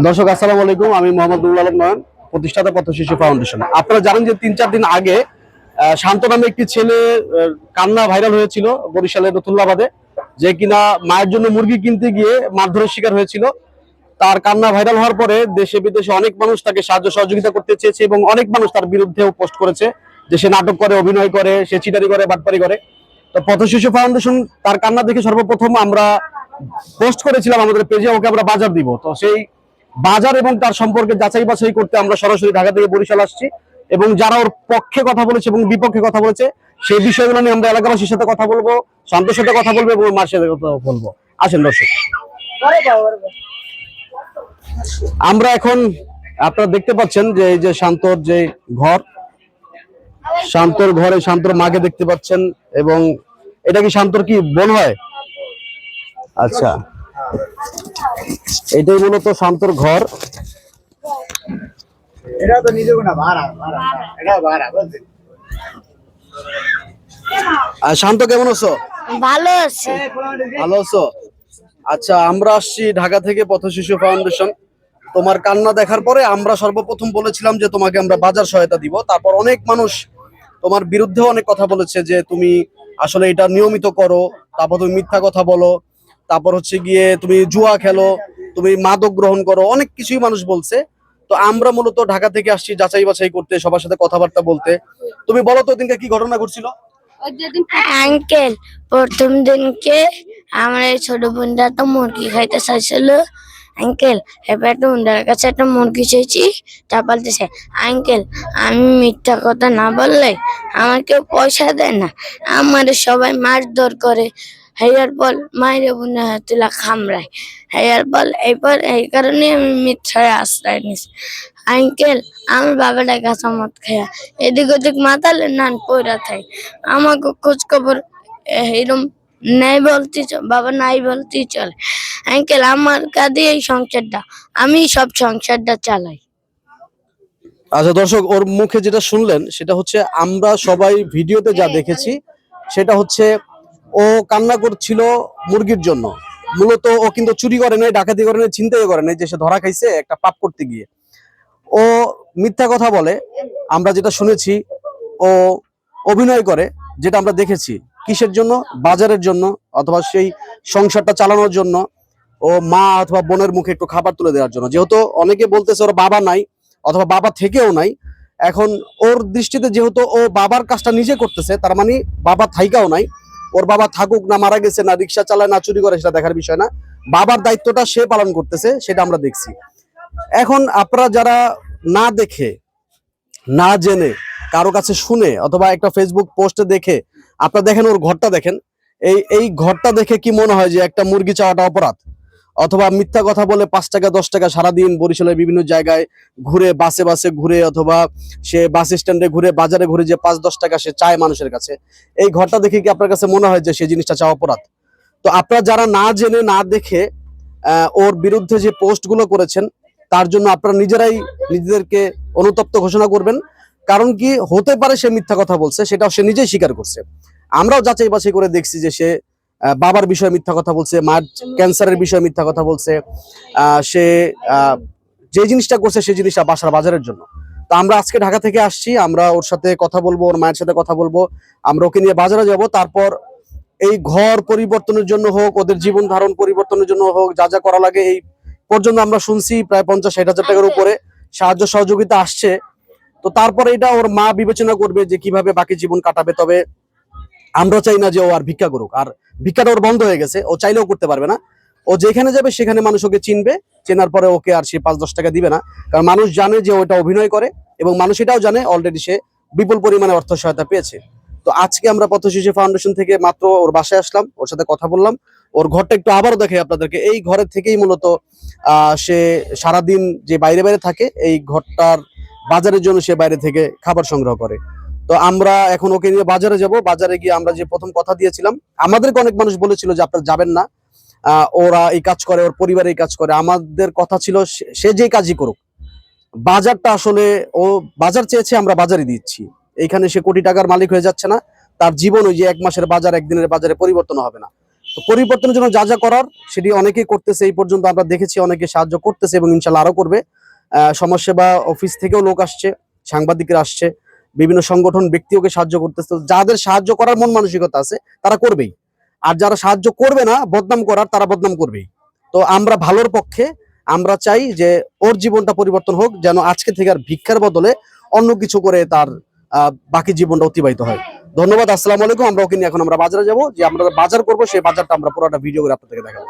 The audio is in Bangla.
দর্শক আসসালামু আলাইকুম, আমি মোহাম্মদ নুরুল আলম নয়ন, প্রতিষ্ঠাতা পথ শিশু ফাউন্ডেশন। আপনারা জানেন যে 3-4 দিন আগে শান্ত নামে একটি ছেলে কান্না ভাইরাল হয়েছিল বরিশালের নতুল্লাবাদে, যে কিনা মায়ের জন্য মুরগি কিনতে গিয়ে মারধরের শিকার হয়েছিল। তার কান্না ভাইরাল হওয়ার পরে দেশে বিদেশে অনেক মানুষ তাকে সাহায্য সহযোগিতা করতে চেয়েছে এবং অনেক মানুষ তার বিরুদ্ধেও পোস্ট করেছে যে সে নাটক করে, অভিনয় করে, সে চিটারি করে, বাটপারি করে। তো পথ শিশু ফাউন্ডেশন তার কান্না দেখে সর্বপ্রথম আমরা পোস্ট করেছিলাম আমাদের পেজে, ওকে আমরা বাজার দিব। তো সেই বাজার এবং তার সম্পর্কে যাচাই বাছাই করতে আমরা সরাসরি ঢাকা থেকে বরিশাল আসছি এবং যারা ওর পক্ষে কথা বলেছে এবং বিপক্ষে কথা বলেছে সেই বিষয়গুলো নিয়ে আমরা এলাকাবাসীর সাথে কথা বলবো, শান্তর সাথে কথা বলবো এবং মার সাথে কথা বলবো। আসেন দর্শক, আমরা এখন আপনারা দেখতে পাচ্ছেন যে এই যে শান্তর যে ঘর, শান্তর ঘরে শান্তর মাকে দেখতে পাচ্ছেন। এবং এটা কি শান্তর কি বোন হয়? আচ্ছা, এটাই মূলত শান্তর ঘর। এটা তো নিজে না, ভাড়া ভাড়া, এটা ভাড়া বুঝছেন। শান্ত কেমন আছো? ভালো আছি। ভালো আছো? আচ্ছা, আমরা আসছি ঢাকা থেকে পথ শিশু ফাউন্ডেশন। তোমার কান্না দেখার পরে আমরা সর্বপ্রথম বলেছিলাম যে তোমাকে আমরা বাজার সহায়তা দিব। তারপর অনেক মানুষ তোমার বিরুদ্ধেও অনেক কথা বলেছে যে তুমি আসলে এটা নিয়মিত করো, তারপর তুমি মিথ্যা কথা বলো, তারপর হচ্ছে গিয়ে তুমি জুয়া খেলো, তুমি মাদক গ্রহণ করো, অনেক কিছুই মানুষ বলছে। তো আমরা মূলত ঢাকা থেকে আসছি যাচাই বাছাই করতে, সবার সাথে কথাবার্তা বলতে। তুমি বলো তো দিনকে কি ঘটনা ঘটছিল? আঙ্কেল, প্রথম দিনকে আমার এই ছোট বোনটা তো মুরগি খাইতে চাইছিল। আঙ্কেল, এবার একটা ওনার কাছে একটা মুরগি চেয়েছি, তা বলতেছে আঙ্কেল আমি মিথ্যা কথা না বললে আমার কেউ পয়সা দেয় না, আমার সবাই মারধর করে। হেয়ার বল মায়ের বোনের হাতিলা খামড়ায়। হেয়ার বল এরপর এই কারণে আমি মিথ্যায় আশ্রয় নিছি। আঙ্কেল, আমার বাবাটা কাঁচা মদ খায়া এদিক ওদিক মাতালে নান পয়রা থাই, আমাকে খোঁজ খবর এরম নাই বলতে বাবা নাই বলতেই চলে। আঙ্কেল, আমার কাঁধে এই সংসারটা, আমি সব সংসারটা চালাই। আচ্ছা দর্শক, ওর মুখে যেটা শুনলেন সেটা হচ্ছে আমরা সবাই ভিডিওতে যা দেখেছি সেটা হচ্ছে ও কান্না করছিল মুরগির জন্য। মূলত ও কিন্তু চুরি করে নাই, ডাকাতি করে নাই, ছিনতাই করে নাই যে সে ধরা খাইছে একটা পাপ করতে গিয়ে। ও মিথ্যা কথা বলে, আমরা যেটা শুনেছি। ও অভিনয় করে, যেটা আমরা দেখেছি। কিসের জন্য? বাজারের জন্য, অথবা সেই সংসারটা চালানোর জন্য। ও মা অথবা বোনের মুখে একটু খাবার তুলে দেওয়ার জন্য। যেহেতু অনেকে বলতেছে ওর বাবা নাই অথবা বাবা থেকেও নাই, এখন ওর দৃষ্টিতে যেহেতু ও বাবার কাজটা নিজে করতেছে, তার মানে বাবা থাইকাও নাই। ওর বাবা থাকুক না মারা গেছে, না রিক্সা চালায়, না চুরি করে, সেটা দেখার বিষয় না। বাবার দায়িত্বটা সে পালন করতেছে, সেটা আমরা দেখছি। এখন আপনারা যারা না দেখে, না জেনে, কারো কাছে শুনে অথবা একটা ফেসবুক পোস্টে দেখে আপনারা দেখেন ওর ঘরটা দেখেন, এই ঘরটা দেখে কি মনে হয় যে একটা মুরগি চাওয়াটা অপরাধ? অথবা মিথ্যা কথা বলে 5 টাকা 10 টাকা সারাদিন বরিশালের বিভিন্ন জায়গায় ঘুরে, বাসে বাসে ঘুরে, অথবা সে বাস স্ট্যান্ডে ঘুরে, বাজারে ঘুরে, যে 5-10 টাকা সে চায় মানুষের কাছে, এই ঘরটা দেখে কি আপনার কাছে মনে হয় যে সেই জিনিসটা চাওয়া অপরাধ? তো আপনারা যারা না জেনে না দেখে ওর বিরুদ্ধে যে পোস্টগুলো করেছেন, তার জন্য আপনারা নিজেরাই নিজেদেরকে অনুতপ্ত ঘোষণা করবেন। কারণ কি হতে পারে সে মিথ্যা কথা বলছে, সেটাও সে নিজেই স্বীকার করছে। আমরাও যাচাই বাছাই করে দেখছি যে সে বাবার বিষয়ে মিথ্যা কথা বলছে, মার ক্যান্সারের বিষয়ে মিথ্যা কথা বলছে। সে যে জিনিসটা করছে সেই জিনিসটা বাসার বাজারের জন্য। তো আমরা আজকে ঢাকা থেকে আসছি, আমরা ওর সাথে কথা বলবো, ওর মায়ের সাথে কথা বলবো, আমরা ওকে নিয়ে বাজারে যাব। তারপর এই ঘর পরিবর্তনের জন্য হোক, ওদের জীবন ধারণ পরিবর্তনের জন্য হোক, যা যা করা লাগে, এই পর্যন্ত আমরা শুনছি প্রায় 50-60 হাজার টাকার উপরে সাহায্য সহযোগিতা আসছে। তো তারপরে এটা ওর মা বিবেচনা করবে যে কিভাবে বাকি জীবন কাটাবে। তবে আমরা চাই না যে ও আর ভিক্ষা করুক, আর ভিক্ষাটা ওর বন্ধ হয়ে গেছে, ও চাইলেও করতে পারবে না। ও যেখানে যাবে সেখানে মানুষ ওকে চিনবে, চেনার পরে ওকে আর সে 5-10 টাকা দিবে না, কারণ মানুষ জানে যে ওটা অভিনয় করে, এবং মানুষ এটাও জানে অলরেডি সে বিপুল পরিমাণে অর্থ সহায়তা পেয়েছে। তো আজকে আমরা পথ শিশু ফাউন্ডেশন থেকে মাত্র ওর বাসায় আসলাম, ওর সাথে কথা বললাম। ওর ঘরটা একটু আবারও দেখাই আপনাদেরকে। এই ঘরের থেকেই মূলত সে সারাদিন যে বাইরে বাইরে থাকে, এই ঘরটার বাজারের জন্য সে বাইরে থেকে খাবার সংগ্রহ করে। তো আমরা এখন ওকে নিয়ে বাজারে যাব। বাজারে গিয়ে আমরা যে প্রথম কথা দিয়েছিলাম, আমাদেরকে অনেক মানুষ বলেছিল যে আপনারা যাবেন না, ওরা এই কাজ করে, ওর পরিবার এই কাজ করে। আমাদের কথা ছিল সে যে কাজই করুক, বাজারটা আসলে ও বাজার চেয়েছে, আমরা বাজারই দিচ্ছি। এইখানে সে কোটি টাকার মালিক হয়ে যাচ্ছে না, তার জীবন ওই যে 1 মাসের বাজার 1 দিনের বাজারে পরিবর্তন হবে না। তো পরিবর্তনের জন্য যা যা করার সেটি অনেকেই করতেছে, এই পর্যন্ত আমরা দেখেছি অনেকে সাহায্য করতেছে এবং ইনশাল্লাহ আরো করবে। সমাজসেবা অফিস থেকেও লোক আসছে, সাংবাদিকরা আসছে, বিভিন্ন সংগঠন ব্যক্তিকে সাহায্য করতেছে। তো যাদের সাহায্য করার মন মানসিকতা আছে তারা করবেই, আর যারা সাহায্য করবে না, বদনাম করার, তারা বদনাম করবেই। তো আমরা ভালোর পক্ষে, আমরা চাই যে ওর জীবনটা পরিবর্তন হোক, যেন আজকে থেকে আর ভিক্ষার বদলে অন্য কিছু করে তার বাকি জীবনটা অতিবাহিত হয়। ধন্যবাদ, আসসালামু আলাইকুম। আমরা ওকে নিয়ে এখন আমরা বাজারে যাবো, যে আমরা বাজার করবো সেই বাজারটা আমরা পুরোটা ভিডিও করে আপনাদেরকে দেখাবো।